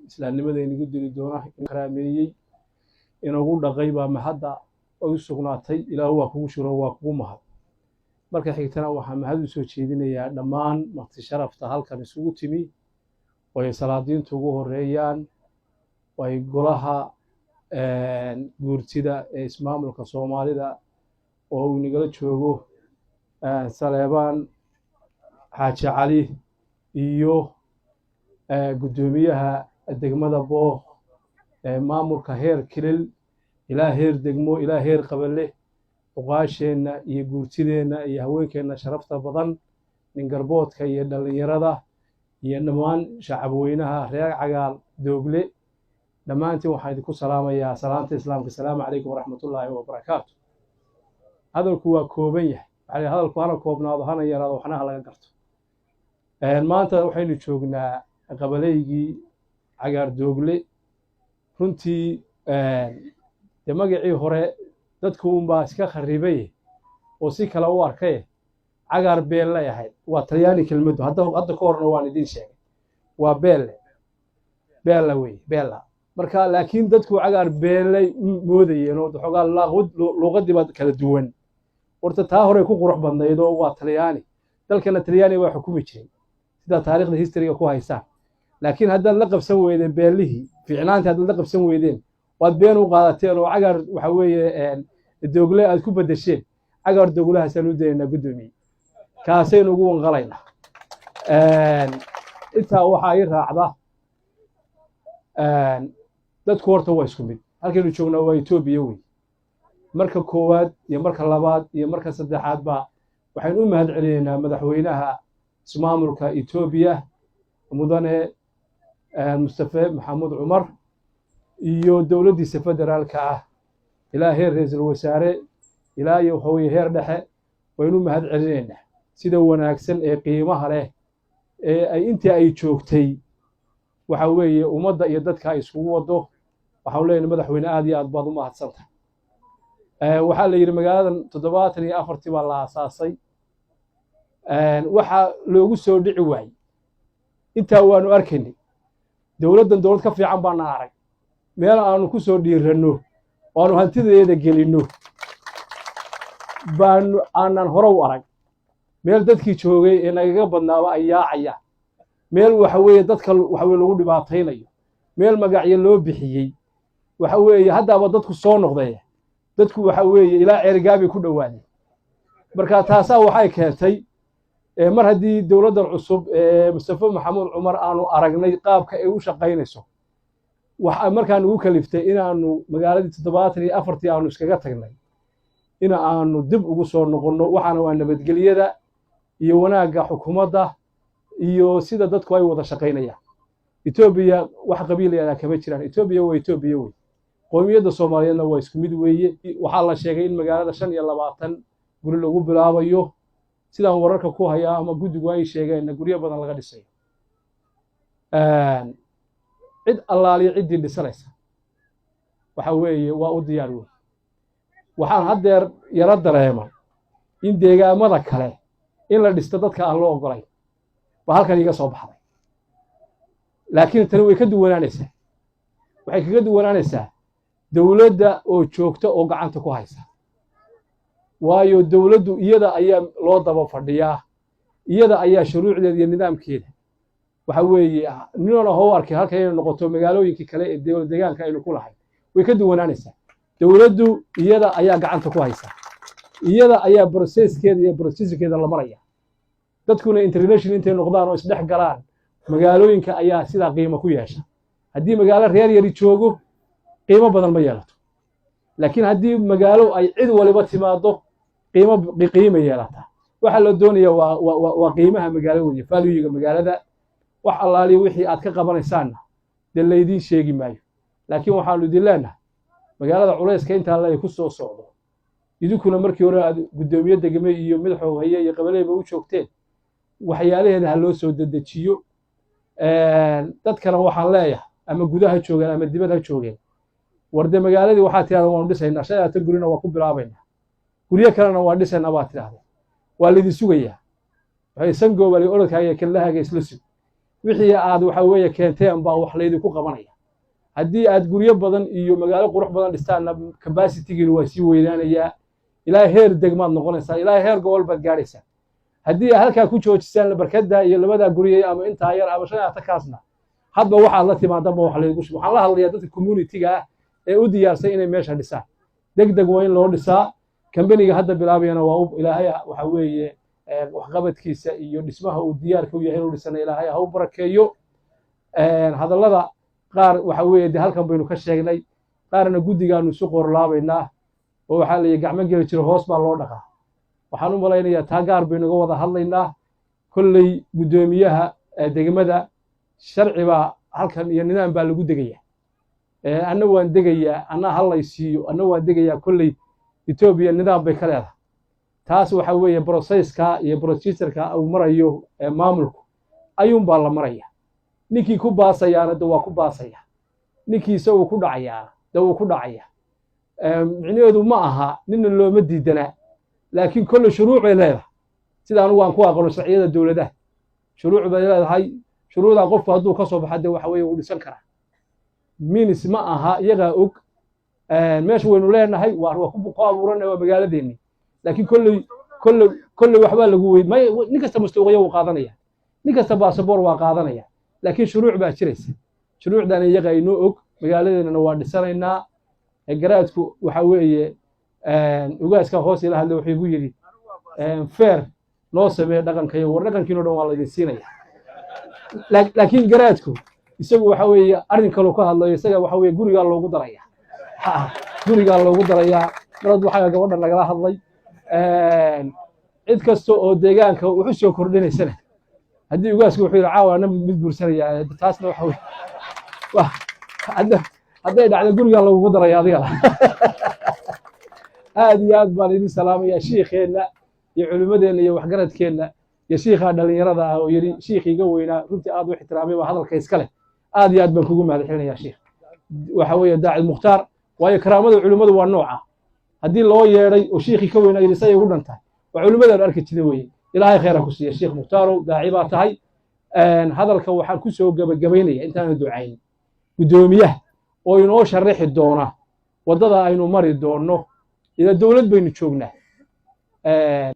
islaamnimada inagu dili doona karaameeyey inagu dhaqay baa mahadda u sugnaatay ilaahu waa kugu shiro waa kugu mahad marka xigtana waxaan mahad u soo jeedinayaa dhammaan marti sharafta halkan isugu timi way salaadiintu ugu horeeyaan way golaha guurtida ee ismaamulka Soomaalida oo uu nagala joogo Saleebaan Xaaji Cali iyo gudoomiyaha degmada Booq maamulka heer kilil ilaa heer degmo ilaa heer qabale uqaasheena iyo guurtideena iyo haweenkeena sharafta badan nin garboodka iyo dhalinyarada iyo dhammaan shacabweynaha reer Cagaal Doogle dhammaantiin waxaan idinku salaamayaa salaanta islaamka salaamu calaykum waraxmatullaahi wabarakaatu hadalku waa kooban yahay hadalku hana koobnaado hana yaraado waxna laga garto maanta waxaynu joognaa qabaleygii Cagaar Doogle runtii magacii hore dadku baa iska kharibay oo si kala u arkay Cagaar Beelle yahay waa Talyaani kelmadu hadda ka horna waan idin sheegay waa Beelle way Beella marka laakiin dadku Cagaar Beelle moodayeen oo xogaa luqadii baa kala duwan horta taa hore ku qurux badnayd oo waa Talyaani dalkana Talyaani waa xukumi jiray sida taariikhda history-ga ku haysa laakiin haddaad la qabsan weydeen beelihii fiicnaanta haddaad la qabsan weydeen waad been u qaadateen oo Cagaar waxa weeye Doogle aad ku bedesheen Cagaar Dooglaha saluudeena gudoomiye kaasaynu ugu wanqalayna intaa waxa ay raacda dadku horta waa isku mid halkaynu joognaa waa Itoobiya wey marka koowaad iyo marka labaad iyo marka saddexaad ba waxaan u mahad celinaynaa madaxweynaha ismaamulka Itoobiya mudane Mustafa Maxamuud Cumar iyo dawladdiisa federaalka ah ilaa heer ra'iisul wasaare ilaa iyo waxa heer dhexe waynu mahad celinaynaa sida wanaagsan ee qiimaha leh ee ay intii ay joogtay waxa weeye ummadda iyo dadka ay isugu wado waxa uu leeyahay madaxweyne aad iyo aad baad u mahadsantahay waxa la yiri magaaladan 74 baa la aasaasay waxa loogu soo dhici waayay inta waanu arkaynay dawladdan dawlad ka fiican baan arag meel aanu ku soo dhiirano waanu hantideeda gelino baan aanan hore u arag meel dadkii joogay ee nagaga badnaaba ay yaacaya meel waxa weeye dadka waxa weeye lagu dhibaataynayo meel magacyo loo bixiyay waxa weeye hadaba dadku soo noqday dadku waxa weeye ilaa ergaabi ku dhawaaday marka taasa waxay keentay mar haddii dawladdan cusub Mustafa Maxamuud Cumar aanu aragnay qaabka ay u shaqaynayso waxa markaan ugu kaliftay inaanu magaaladii 74 aanu iskaga tagnay ina aanu dib ugu soo noqono waxaana waa nabadgelyada iyo wanaaga xukuumadda iyo sida dadku ay wada shaqaynayaan Itoobiya wax qabiilaya kama jiraan Itoobiya way qoomiyadda Soomaaliyeedna waa isku mid weeye waxa la sheegay in magaalada 25 guri lagu bilaabayo sidaan wararka ku haya ama guddigu ay sheegeen guriyo badan laga dhisay cid allaaliyo cidii dhisanaysa waxa weeye waa u diyaar weey waxaan haddeer yara dareemay in deegaamada kale in la dhisto dadka aan loo ogolay ba halkan iga soo baxday laakiin tani way ka duwanaanaysaa waxay kaga duwanaanaysaa dawladda oo joogta oo gacanta ku haysa waayo dawladdu iyada ayaa loo daba fadhiyaa iyada ayaa shuruucdeeda iyo nidaamkeeda waxa weeye ninna hoo arkay halka ay noqoto magaalooyinkii kale ee dawlad deegaanka aynu ku lahayn way ka duwanaanaysaa dawladdu iyada ayaa gacanta ku haysa iyada ayaa processkeeda iyo procedure-keeda la maraya dadkuna international intay noqdaan oo isdhex galaan magaalooyinka ayaa sida qiimo ku yeesha haddii magaalo reer yari joogo qiimo badan ma yeelato laakiin haddii magaalo ay cid waliba timaado qiimo yeelata waxa la doonayaa waa qiimaha magaalada value-ga magaalada wax allaaliyo wixii aad ka qabanaysaan dalaydin sheegi maayo laakiin waxaanu idin leenahay magaalada culayska inta la ku soo socdo idinkuna markii hore aad gudoomiye degme iyo madaxweyne haye iyo qabaleyba u joogteen waxyaalaheeda ha loo soo dedejiyo dadkana waxaan leeyahay ama gudaha joogan ama dibadda joogeen warde magaaladii waxaa tiraahdaa waan dhisaynaa shayada gurina waa ku bilaabaynaa guriye kalena waa dhisaynaa baa tiraahdaa waa la idin sugayaa waxay san goobay orodkaaga kalahaga isla sug wixii aad waxa weeye keenteen baa wax laydinku qabanaya haddii aad guryo badan iyo magaalo qurux badan dhistaanna capacity-giina waa sii weynaanayaa ilaa heer degmaad noqonaysaa ilaa heer gobol baad gaadhaysaa haddii halkaa ku joojisaan barkada iyo labadaa guriyey ama intaa yar ama shan atakaasna hadba waxaad la timaadanba wax laygu shubo waxaan la hadlayaa dadka community-ga ah ee u diyaarsan inay meesha dhisaan degdeg waa in loo dhisaa kambaniga hadda bilaabayana waa ilaahay waxa weeye waxqabadkiisa iyo dhismaha uu diyaarka u yahay inuu dhisana ilaahay ha u barakeeyo hadallada qaar waxa weeye de halkan baynu ka sheegnay qaarna guddigaanu isu qorlaabaynaa oo waxaa la gacmo geli jiro hoos baa loo dhaqaa waxaan u malaynayaa taa gaar baynu uga wada hadlaynaa kolley guddoomiyaha degmada sharci baa halkan iyo nidaam baa lagu degayaa anna waan degayaa anna hallaysiiyo anna waan degayaa kolley Ethiopia nidaam bay ka leedahay taas waxa weeye processka iyo procedureka uu marayo maamulku ayuun baa la maraya ninkii ku baasayaana waa ku baasaya ninkii isagu ku dhacayaana wuu ku dhacaya micnaheedu ma aha ninna looma diidana laakiin kolle shuruuc bay leedahay sida anigu aan ku aqoon sharciyada dawladaha shuruuc bay leedahay shuruucda qofku hadduu ka soo baxay waxa weeye uu dhisan karaa minis ma aha iyaga og meesha waynu leenahay waa ku abuuranay waa magaaladeennii laakiin kolley waxbaa lagu weydmay nin kasta mustawqiya wuu qaadanaya nin kasta baasaboor waa qaadanaya laakiin shuruuc baa jiraysa shuruucdana iyaga aynoo og magaaladeennana waa dhisanaynaa garaadku waxa weeye ugaaska hoos ila hadlay wuxuu igu yidhi feer noo samee dhaqankayo war dhaqankiinoo dhan waa laydin siinaya laakiin garaadku isagu waxa weeye arrin kaloo ka hadlayo isaga waxa weeye gurigaa loogu daraya gurigaa loogu darayaa marad waxaa gabadha lagala hadlay cid kasta oo deegaanka wuxuu soo kordhinaysana haddii ugaasku wuxuu yidhi caawa ana mid guursanaya taasna waxa weye hadday dhacdo gurigaa loogu daraya adigana aad iyo aad baan idin salaamayaa shiikheenna iyo culimmadeenna iyo waxgaradkeenna iyo shiikhaa dhalinyarada ah oo yidhi shiikhiiga weynaa runtii aad u ixtiraamay baa hadalka iska leh aad iyo aad baan kugu mahadcelinayaa shiikh waxa weeye daacid mukhtaar waayo karaamada culimmadu waa nooca haddii loo yeedhay oo shiikhii ka weynaa yidhi say ugu dhan tahay waa culimmadaan arki jiray weeye ilaahay khayra ku siiya shiikh muhtaarow daaci baa tahay hadalka waxaan ku soo gabagabaynaya intaana ducayn guddoomiyaha oo inoo sharaxi doona waddada aynu mari doonno ila dawlad baynu joognaa